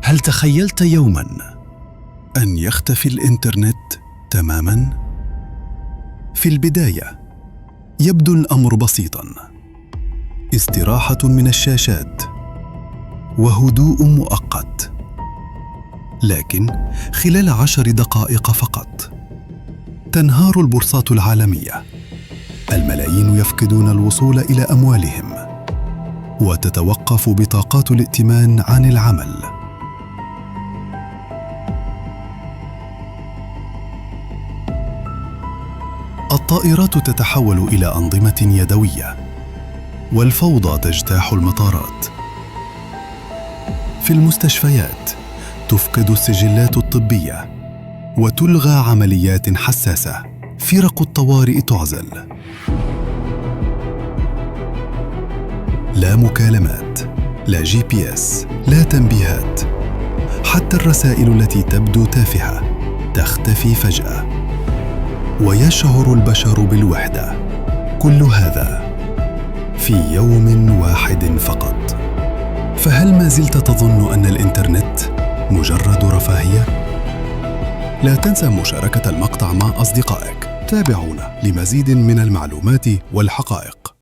هل تخيلت يوماً أن يختفي الإنترنت تماماً؟ في البداية يبدو الأمر بسيطاً، استراحة من الشاشات وهدوء مؤقت. لكن خلال 10 دقائق فقط تنهار البورصات العالمية، الملايين يفقدون الوصول إلى أموالهم، وتتوقف بطاقات الائتمان عن العمل. الطائرات تتحول إلى أنظمة يدوية، والفوضى تجتاح المطارات. في المستشفيات تفقد السجلات الطبية وتلغى عمليات حساسة. فرق الطوارئ تعزل. لا مكالمات، لا GPS، لا تنبيهات. حتى الرسائل التي تبدو تافهة تختفي فجأة، ويشعر البشر بالوحدة. كل هذا في يوم واحد فقط. فهل ما زلت تظن أن الإنترنت مجرد رفاهية؟ لا تنسى مشاركة المقطع مع أصدقائك. تابعونا لمزيد من المعلومات والحقائق.